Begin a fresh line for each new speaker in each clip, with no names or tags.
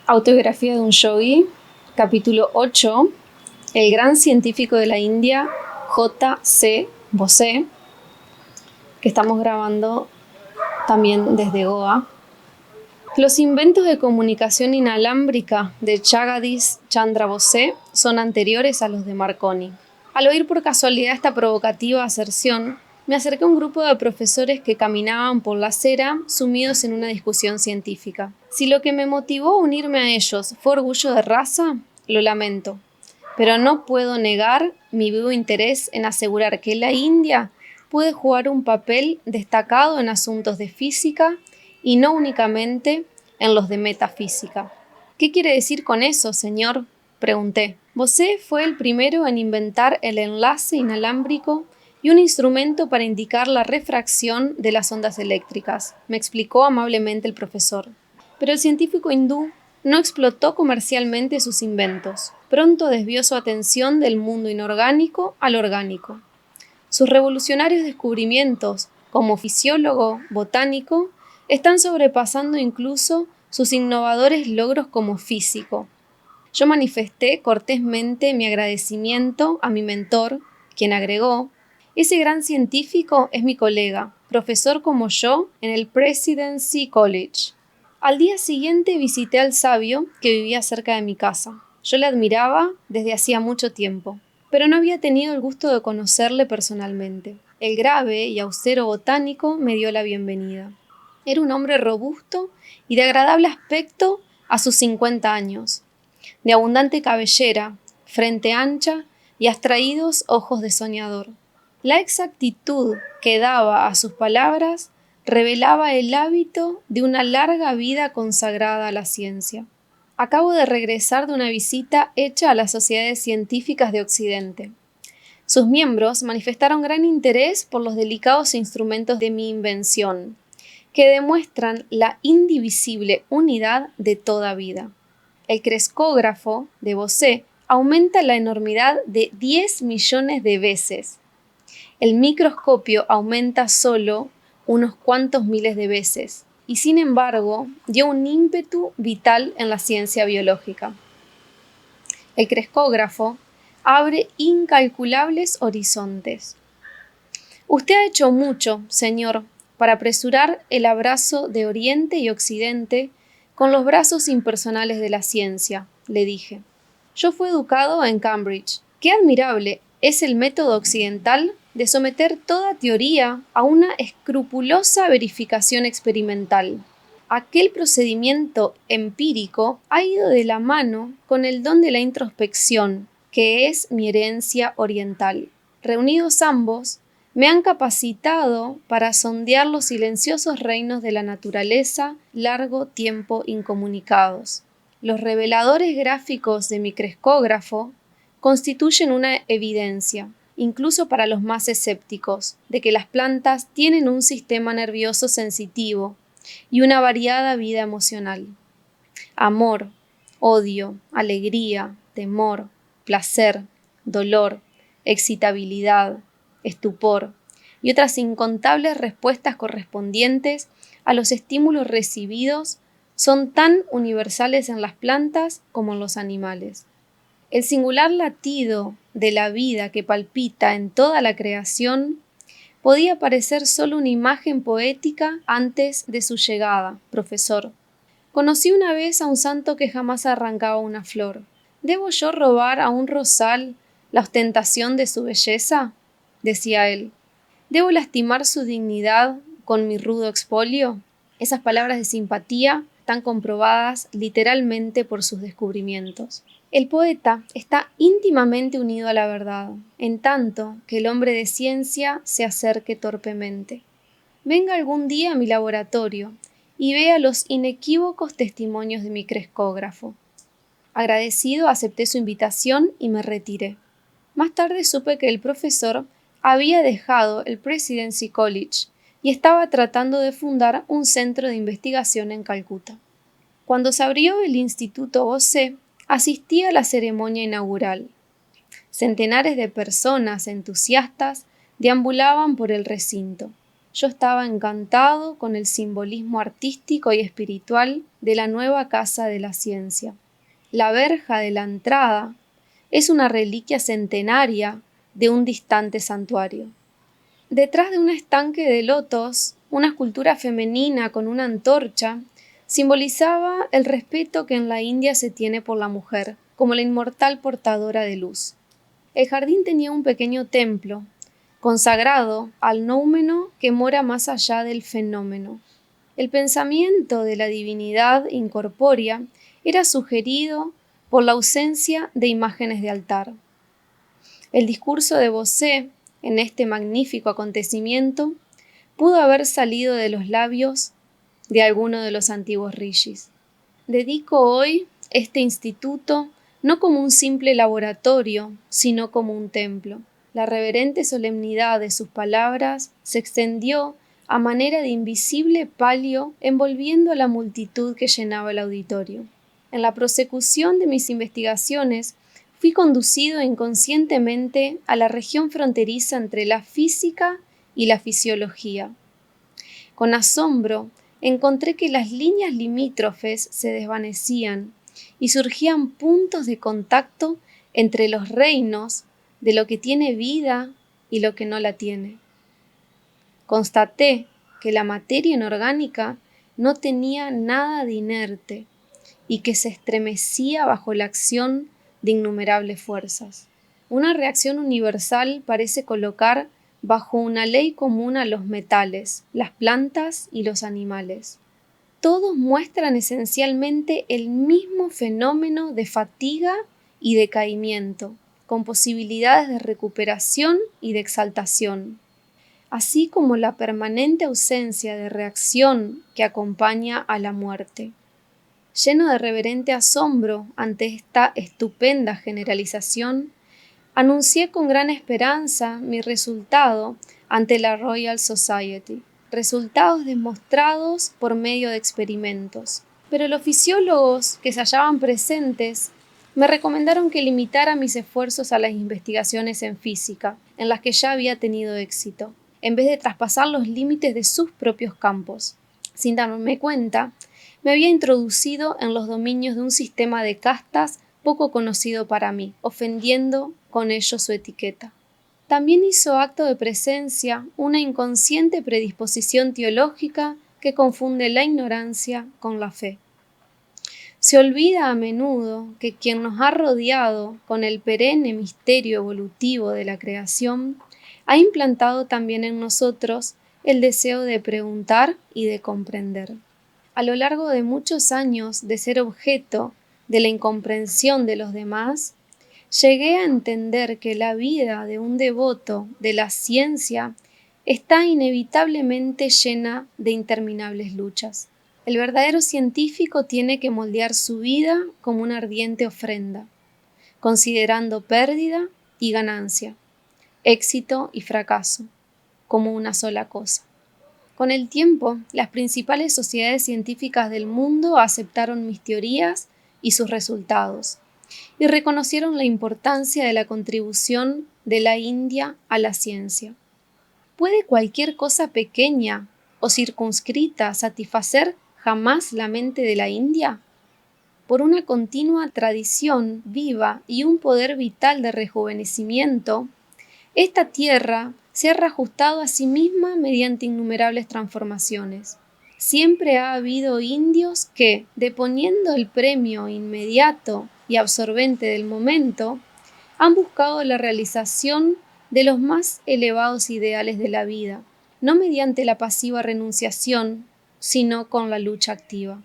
Autobiografía de un yogui, capítulo 8, el gran científico de la India, J.C. Bose, que estamos grabando también desde Goa. Los inventos de comunicación inalámbrica de Jagadish Chandra Bose son anteriores a los de Marconi. Al oír por casualidad esta provocativa aserción, me acerqué a un grupo de profesores que caminaban por la acera sumidos en una discusión científica. Si lo que me motivó a unirme a ellos fue orgullo de raza, lo lamento. Pero no puedo negar mi vivo interés en asegurar que la India puede jugar un papel destacado en asuntos de física y no únicamente en los de metafísica. ¿Qué quiere decir con eso, señor?, pregunté. Bose fue el primero en inventar el enlace inalámbrico y un instrumento para indicar la refracción de las ondas eléctricas, me explicó amablemente el profesor. Pero el científico hindú no explotó comercialmente sus inventos. Pronto desvió su atención del mundo inorgánico al orgánico. Sus revolucionarios descubrimientos, como fisiólogo botánico, están sobrepasando incluso sus innovadores logros como físico. Yo manifesté cortésmente mi agradecimiento a mi mentor, quien agregó: ese gran científico es mi colega, profesor como yo en el Presidency College. Al día siguiente visité al sabio que vivía cerca de mi casa. Yo le admiraba desde hacía mucho tiempo, pero no había tenido el gusto de conocerle personalmente. El grave y austero botánico me dio la bienvenida. Era un hombre robusto y de agradable aspecto a sus 50 años, de abundante cabellera, frente ancha y abstraídos ojos de soñador. La exactitud que daba a sus palabras revelaba el hábito de una larga vida consagrada a la ciencia. Acabo de regresar de una visita hecha a las sociedades científicas de Occidente. Sus miembros manifestaron gran interés por los delicados instrumentos de mi invención, que demuestran la indivisible unidad de toda vida. El crescógrafo de Bose aumenta la enormidad de 10 millones de veces. El microscopio aumenta solo unos cuantos miles de veces y, sin embargo, dio un ímpetu vital en la ciencia biológica. El crescógrafo abre incalculables horizontes. Usted ha hecho mucho, señor, para apresurar el abrazo de Oriente y Occidente con los brazos impersonales de la ciencia, le dije. Yo fui educado en Cambridge. Qué admirable es el método occidental de someter toda teoría a una escrupulosa verificación experimental. Aquel procedimiento empírico ha ido de la mano con el don de la introspección, que es mi herencia oriental. Reunidos ambos, me han capacitado para sondear los silenciosos reinos de la naturaleza largo tiempo incomunicados. Los reveladores gráficos de mi crescógrafo constituyen una evidencia, incluso para los más escépticos, de que las plantas tienen un sistema nervioso sensitivo y una variada vida emocional. Amor, odio, alegría, temor, placer, dolor, excitabilidad, estupor y otras incontables respuestas correspondientes a los estímulos recibidos son tan universales en las plantas como en los animales. El singular latido de la vida que palpita en toda la creación podía parecer solo una imagen poética antes de su llegada, profesor. Conocí una vez a un santo que jamás arrancaba una flor. ¿Debo yo robar a un rosal la ostentación de su belleza?, decía él. ¿Debo lastimar su dignidad con mi rudo expolio? Esas palabras de simpatía están comprobadas literalmente por sus descubrimientos. El poeta está íntimamente unido a la verdad, en tanto que el hombre de ciencia se acerque torpemente. Venga algún día a mi laboratorio y vea los inequívocos testimonios de mi crescógrafo. Agradecido, acepté su invitación y me retiré. Más tarde supe que el profesor había dejado el Presidency College y estaba tratando de fundar un centro de investigación en Calcuta. Cuando se abrió el Instituto Bose, asistí a la ceremonia inaugural. Centenares de personas entusiastas deambulaban por el recinto. yo estaba encantado con el simbolismo artístico y espiritual de la nueva casa de la ciencia. La verja de la entrada es una reliquia centenaria de un distante santuario. Detrás de un estanque de lotos, una escultura femenina con una antorcha simbolizaba el respeto que en la India se tiene por la mujer, como la inmortal portadora de luz. El jardín tenía un pequeño templo, consagrado al noumeno que mora más allá del fenómeno. El pensamiento de la divinidad incorpórea era sugerido por la ausencia de imágenes de altar. El discurso de Bosé en este magnífico acontecimiento pudo haber salido de los labios de alguno de los antiguos rishis. Dedico hoy este instituto no como un simple laboratorio, sino como un templo. La reverente solemnidad de sus palabras se extendió a manera de invisible palio envolviendo a la multitud que llenaba el auditorio. En la prosecución de mis investigaciones fui conducido inconscientemente a la región fronteriza entre la física y la fisiología. Con asombro encontré que las líneas limítrofes se desvanecían y surgían puntos de contacto entre los reinos de lo que tiene vida y lo que no la tiene. Constaté que la materia inorgánica no tenía nada de inerte y que se estremecía bajo la acción de innumerables fuerzas. Una reacción universal parece colocar bajo una ley común a los metales, las plantas y los animales. Todos muestran esencialmente el mismo fenómeno de fatiga y decaimiento, con posibilidades de recuperación y de exaltación, así como la permanente ausencia de reacción que acompaña a la muerte. Lleno de reverente asombro ante esta estupenda generalización, anuncié con gran esperanza mi resultado ante la Royal Society, resultados demostrados por medio de experimentos. Pero los fisiólogos que se hallaban presentes me recomendaron que limitara mis esfuerzos a las investigaciones en física, en las que ya había tenido éxito, en vez de traspasar los límites de sus propios campos. Sin darme cuenta, me había introducido en los dominios de un sistema de castas poco conocido para mí, ofendiendo con ello su etiqueta. También hizo acto de presencia una inconsciente predisposición teológica que confunde la ignorancia con la fe. Se olvida a menudo que quien nos ha rodeado con el perenne misterio evolutivo de la creación ha implantado también en nosotros el deseo de preguntar y de comprender. A lo largo de muchos años de ser objeto de la incomprensión de los demás, llegué a entender que la vida de un devoto de la ciencia está inevitablemente llena de interminables luchas. El verdadero científico tiene que moldear su vida como una ardiente ofrenda, considerando pérdida y ganancia, éxito y fracaso, como una sola cosa. Con el tiempo, las principales sociedades científicas del mundo aceptaron mis teorías y sus resultados, y reconocieron la importancia de la contribución de la India a la ciencia. ¿Puede cualquier cosa pequeña o circunscrita satisfacer jamás la mente de la India? Por una continua tradición viva y un poder vital de rejuvenecimiento, esta tierra se ha reajustado a sí misma mediante innumerables transformaciones. Siempre ha habido indios que, deponiendo el premio inmediato y absorbente del momento, han buscado la realización de los más elevados ideales de la vida, no mediante la pasiva renunciación, sino con la lucha activa.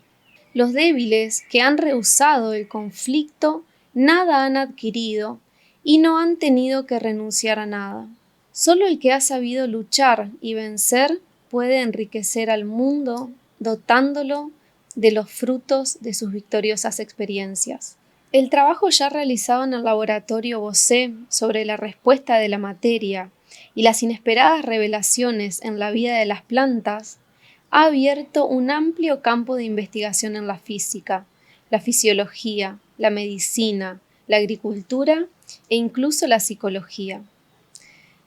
Los débiles que han rehusado el conflicto nada han adquirido y no han tenido que renunciar a nada. Solo el que ha sabido luchar y vencer puede enriquecer al mundo dotándolo de los frutos de sus victoriosas experiencias. El trabajo ya realizado en el laboratorio Bosé sobre la respuesta de la materia y las inesperadas revelaciones en la vida de las plantas ha abierto un amplio campo de investigación en la física, la fisiología, la medicina, la agricultura e incluso la psicología.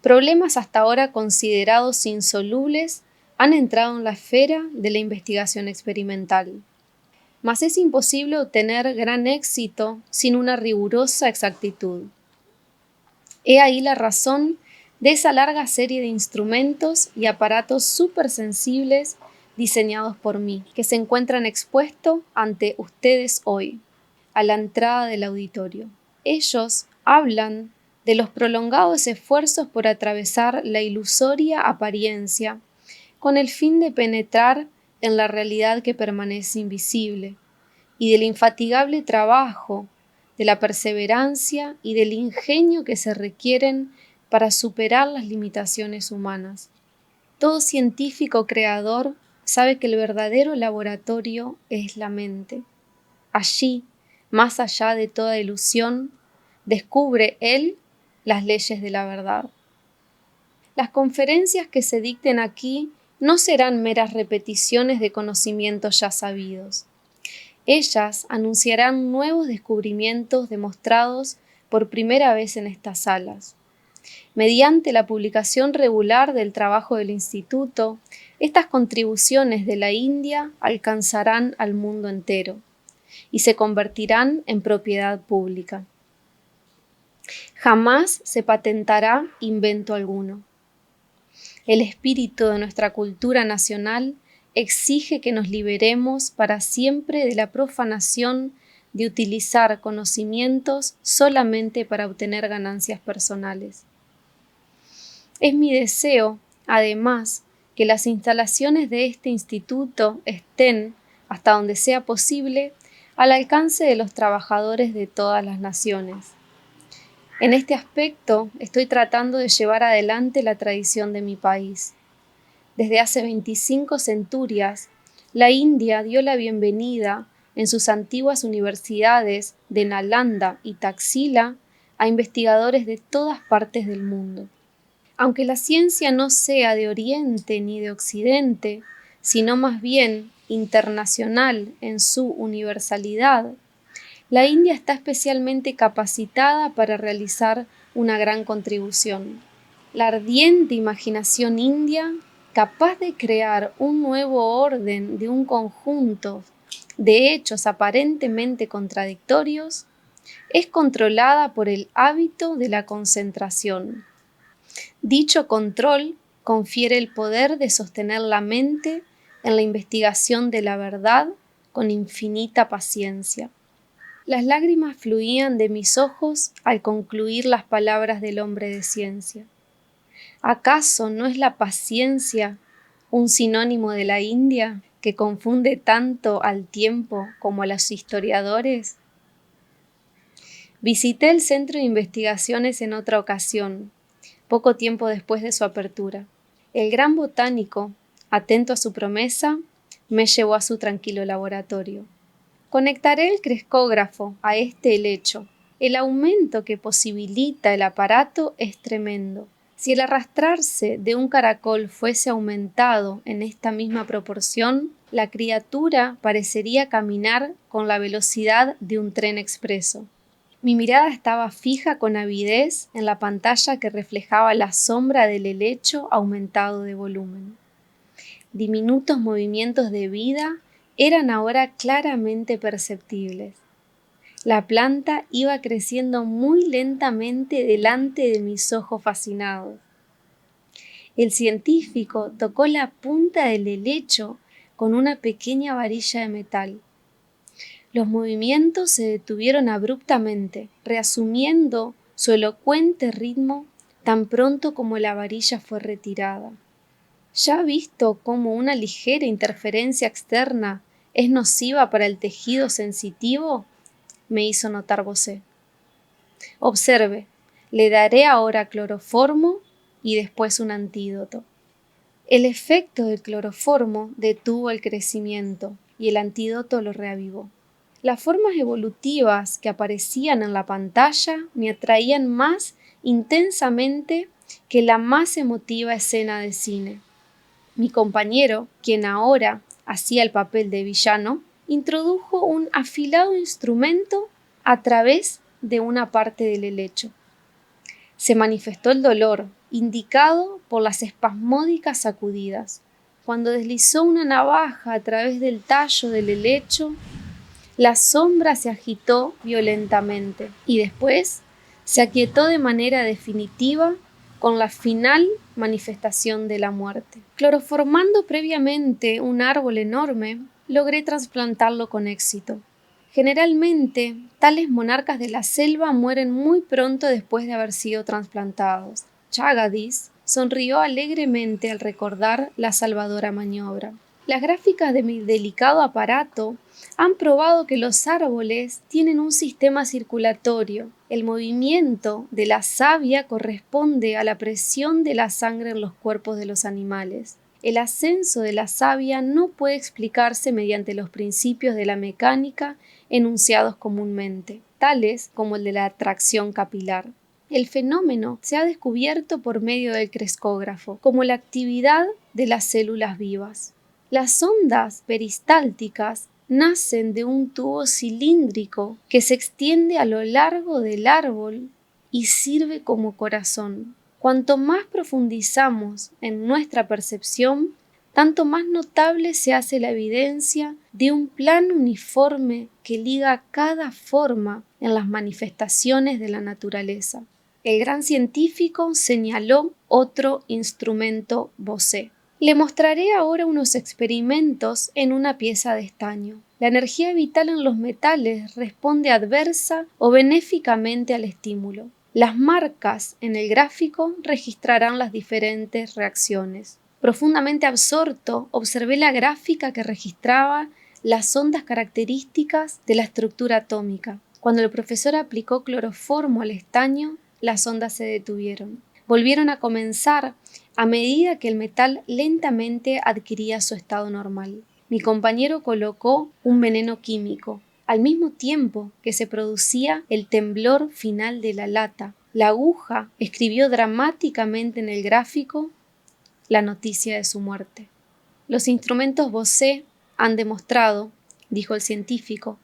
Problemas hasta ahora considerados insolubles han entrado en la esfera de la investigación experimental. Mas es imposible obtener gran éxito sin una rigurosa exactitud. He ahí la razón de esa larga serie de instrumentos y aparatos supersensibles diseñados por mí, que se encuentran expuestos ante ustedes hoy, a la entrada del auditorio. Ellos hablan de los prolongados esfuerzos por atravesar la ilusoria apariencia, con el fin de penetrar en la realidad que permanece invisible, y del infatigable trabajo, de la perseverancia y del ingenio que se requieren para superar las limitaciones humanas. Todo científico creador sabe que el verdadero laboratorio es la mente. Allí, más allá de toda ilusión, descubre él las leyes de la verdad. Las conferencias que se dicten aquí no serán meras repeticiones de conocimientos ya sabidos. Ellas anunciarán nuevos descubrimientos demostrados por primera vez en estas salas. Mediante la publicación regular del trabajo del Instituto, estas contribuciones de la India alcanzarán al mundo entero y se convertirán en propiedad pública. Jamás se patentará invento alguno. El espíritu de nuestra cultura nacional exige que nos liberemos para siempre de la profanación de utilizar conocimientos solamente para obtener ganancias personales. Es mi deseo, además, que las instalaciones de este instituto estén, hasta donde sea posible, al alcance de los trabajadores de todas las naciones. En este aspecto estoy tratando de llevar adelante la tradición de mi país. Desde hace 25 centurias, la India dio la bienvenida en sus antiguas universidades de Nalanda y Taxila a investigadores de todas partes del mundo. Aunque la ciencia no sea de Oriente ni de Occidente, sino más bien internacional en su universalidad, la India está especialmente capacitada para realizar una gran contribución. La ardiente imaginación india, capaz de crear un nuevo orden de un conjunto de hechos aparentemente contradictorios, es controlada por el hábito de la concentración. Dicho control confiere el poder de sostener la mente en la investigación de la verdad con infinita paciencia. Las lágrimas fluían de mis ojos al concluir las palabras del hombre de ciencia. ¿Acaso no es la paciencia un sinónimo de la India que confunde tanto al tiempo como a los historiadores? Visité el centro de investigaciones en otra ocasión, poco tiempo después de su apertura. El gran botánico, atento a su promesa, me llevó a su tranquilo laboratorio. Conectaré el crescógrafo a este helecho. El aumento que posibilita el aparato es tremendo. Si el arrastrarse de un caracol fuese aumentado en esta misma proporción, la criatura parecería caminar con la velocidad de un tren expreso. Mi mirada estaba fija con avidez en la pantalla que reflejaba la sombra del helecho aumentado de volumen. Diminutos movimientos de vida eran ahora claramente perceptibles. La planta iba creciendo muy lentamente delante de mis ojos fascinados. El científico tocó la punta del helecho con una pequeña varilla de metal. Los movimientos se detuvieron abruptamente, reasumiendo su elocuente ritmo tan pronto como la varilla fue retirada. ¿Ya ha visto cómo una ligera interferencia externa es nociva para el tejido sensitivo?, me hizo notar Bosé. Observe, le daré ahora cloroformo y después un antídoto. El efecto del cloroformo detuvo el crecimiento y el antídoto lo reavivó. Las formas evolutivas que aparecían en la pantalla me atraían más intensamente que la más emotiva escena de cine. Mi compañero, quien ahora hacía el papel de villano, introdujo un afilado instrumento a través de una parte del helecho. Se manifestó el dolor, indicado por las espasmódicas sacudidas. cuando deslizó una navaja a través del tallo del helecho, la sombra se agitó violentamente y después se aquietó de manera definitiva con la final manifestación de la muerte. Cloroformando previamente un árbol enorme, logré trasplantarlo con éxito. Generalmente, tales monarcas de la selva mueren muy pronto después de haber sido trasplantados. Jagadish sonrió alegremente al recordar la salvadora maniobra. Las gráficas de mi delicado aparato han probado que los árboles tienen un sistema circulatorio. El movimiento de la savia corresponde a la presión de la sangre en los cuerpos de los animales. El ascenso de la savia no puede explicarse mediante los principios de la mecánica enunciados comúnmente, tales como el de la atracción capilar. El fenómeno se ha descubierto por medio del crescógrafo, como la actividad de las células vivas. Las ondas peristálticas nacen de un tubo cilíndrico que se extiende a lo largo del árbol y sirve como corazón. Cuanto más profundizamos en nuestra percepción, tanto más notable se hace la evidencia de un plan uniforme que liga cada forma en las manifestaciones de la naturaleza. El gran científico señaló otro instrumento Bose. Le mostraré ahora unos experimentos en una pieza de estaño. La energía vital en los metales responde adversa o benéficamente al estímulo. Las marcas en el gráfico registrarán las diferentes reacciones. Profundamente absorto, observé la gráfica que registraba las ondas características de la estructura atómica. Cuando el profesor aplicó cloroformo al estaño, las ondas se detuvieron. Volvieron a comenzar a medida que el metal lentamente adquiría su estado normal. Mi compañero colocó un veneno químico, al mismo tiempo que se producía el temblor final de la lata. La aguja escribió dramáticamente en el gráfico la noticia de su muerte. Los instrumentos Bose han demostrado, dijo el científico,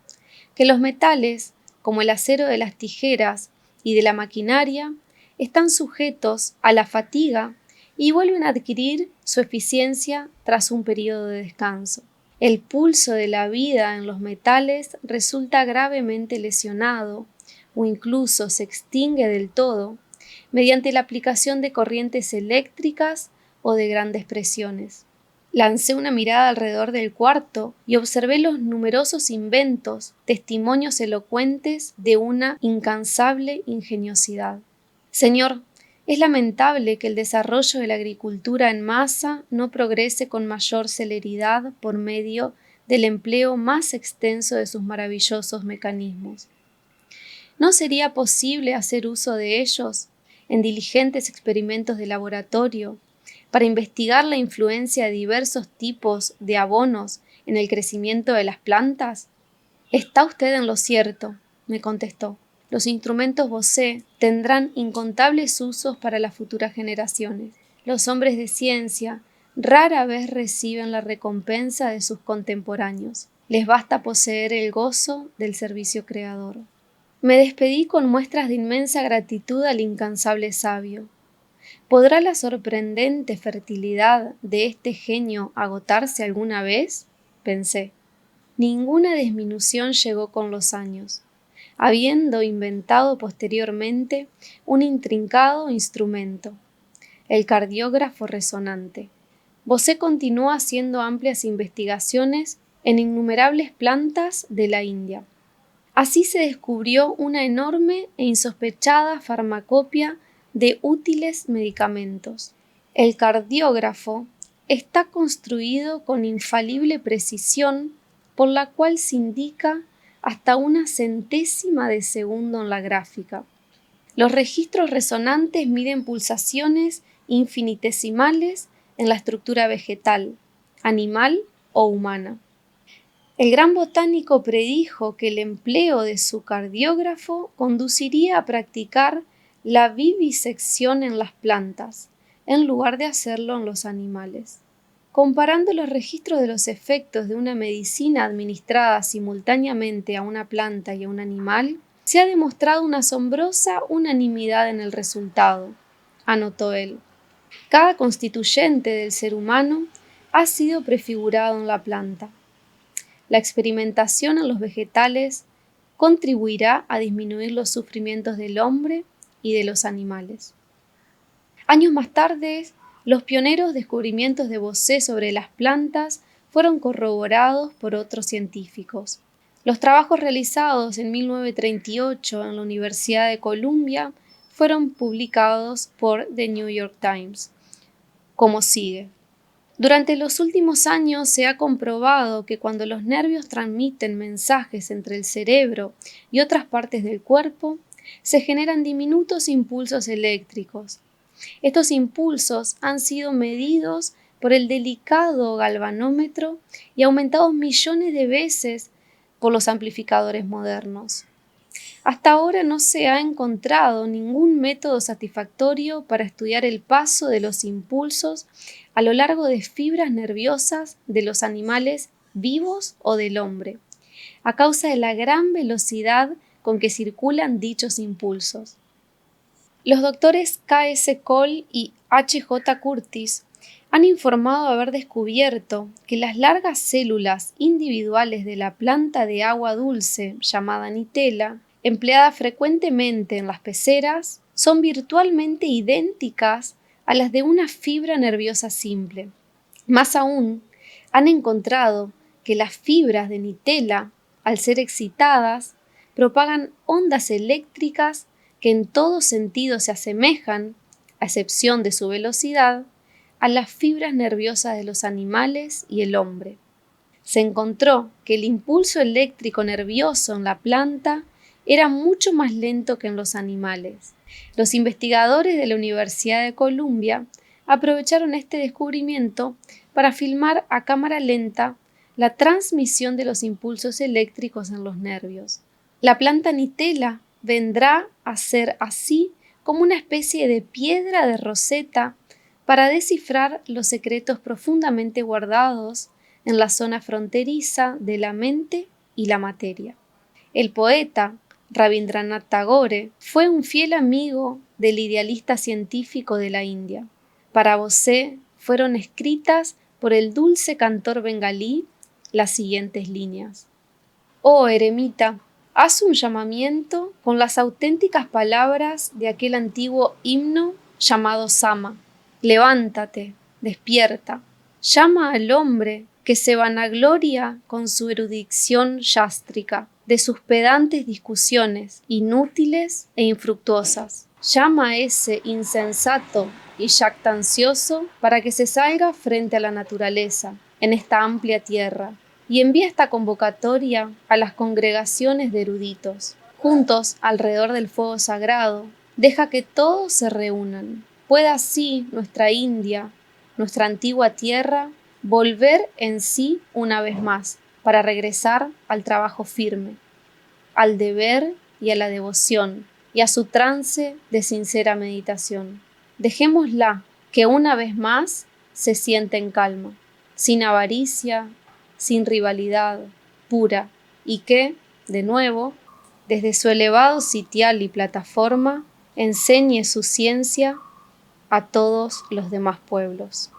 que los metales, como el acero de las tijeras y de la maquinaria, están sujetos a la fatiga y vuelven a adquirir su eficiencia tras un periodo de descanso. El pulso de la vida en los metales resulta gravemente lesionado o incluso se extingue del todo mediante la aplicación de corrientes eléctricas o de grandes presiones. Lancé una mirada alrededor del cuarto y observé los numerosos inventos, testimonios elocuentes de una incansable ingeniosidad. Señor, es lamentable que el desarrollo de la agricultura en masa no progrese con mayor celeridad por medio del empleo más extenso de sus maravillosos mecanismos. ¿No sería posible hacer uso de ellos en diligentes experimentos de laboratorio para investigar la influencia de diversos tipos de abonos en el crecimiento de las plantas? Está usted en lo cierto, me contestó. Los instrumentos Bose tendrán incontables usos para las futuras generaciones. Los hombres de ciencia rara vez reciben la recompensa de sus contemporáneos. Les basta poseer el gozo del servicio creador. Me despedí con muestras de inmensa gratitud al incansable sabio. ¿Podrá la sorprendente fertilidad de este genio agotarse alguna vez? Pensé. Ninguna disminución llegó con los años, habiendo inventado posteriormente un intrincado instrumento, el cardiógrafo resonante. Bose continuó haciendo amplias investigaciones en innumerables plantas de la India. Así se descubrió una enorme e insospechada farmacopea de útiles medicamentos. El cardiógrafo está construido con infalible precisión por la cual se indica hasta una centésima de segundo en la gráfica. Los registros resonantes miden pulsaciones infinitesimales en la estructura vegetal, animal o humana. El gran botánico predijo que el empleo de su cardiógrafo conduciría a practicar la vivisección en las plantas, en lugar de hacerlo en los animales. Comparando los registros de los efectos de una medicina administrada simultáneamente a una planta y a un animal, se ha demostrado una asombrosa unanimidad en el resultado, anotó él. Cada constituyente del ser humano ha sido prefigurado en la planta. La experimentación en los vegetales contribuirá a disminuir los sufrimientos del hombre y de los animales. Años más tarde, los pioneros descubrimientos de Bosé sobre las plantas fueron corroborados por otros científicos. Los trabajos realizados en 1938 en la Universidad de Columbia fueron publicados por The New York Times, como sigue. Durante los últimos años se ha comprobado que cuando los nervios transmiten mensajes entre el cerebro y otras partes del cuerpo, se generan diminutos impulsos eléctricos. Estos impulsos han sido medidos por el delicado galvanómetro y aumentados millones de veces por los amplificadores modernos. Hasta ahora no se ha encontrado ningún método satisfactorio para estudiar el paso de los impulsos a lo largo de fibras nerviosas de los animales vivos o del hombre, a causa de la gran velocidad con que circulan dichos impulsos. Los doctores K.S. Cole y H.J. Curtis han informado haber descubierto que las largas células individuales de la planta de agua dulce llamada nitela, empleada frecuentemente en las peceras, son virtualmente idénticas a las de una fibra nerviosa simple. Más aún, han encontrado que las fibras de nitela, al ser excitadas, propagan ondas eléctricas que en todo sentido se asemejan, a excepción de su velocidad, a las fibras nerviosas de los animales y el hombre. Se encontró que el impulso eléctrico nervioso en la planta era mucho más lento que en los animales. Los investigadores de la Universidad de Columbia aprovecharon este descubrimiento para filmar a cámara lenta la transmisión de los impulsos eléctricos en los nervios. La planta nitela vendrá a ser así como una especie de piedra de Rosetta para descifrar los secretos profundamente guardados en la zona fronteriza de la mente y la materia. El poeta Rabindranath Tagore fue un fiel amigo del idealista científico de la India. Para Bosé fueron escritas por el dulce cantor bengalí las siguientes líneas: «Oh eremita, haz un llamamiento con las auténticas palabras de aquel antiguo himno llamado Sama. Levántate, despierta, llama al hombre que se vanagloria con su erudición yástrica, de sus pedantes discusiones, inútiles e infructuosas. Llama a ese insensato y jactancioso para que se salga frente a la naturaleza, en esta amplia tierra, y envía esta convocatoria a las congregaciones de eruditos. Juntos, alrededor del fuego sagrado, deja que todos se reúnan. Pueda así nuestra India, nuestra antigua tierra, volver en sí una vez más, para regresar al trabajo firme, al deber y a la devoción, y a su trance de sincera meditación. Dejémosla que una vez más se siente en calma, sin avaricia, sin rivalidad, pura, y que, de nuevo, desde su elevado sitial y plataforma, enseñe su ciencia a todos los demás pueblos».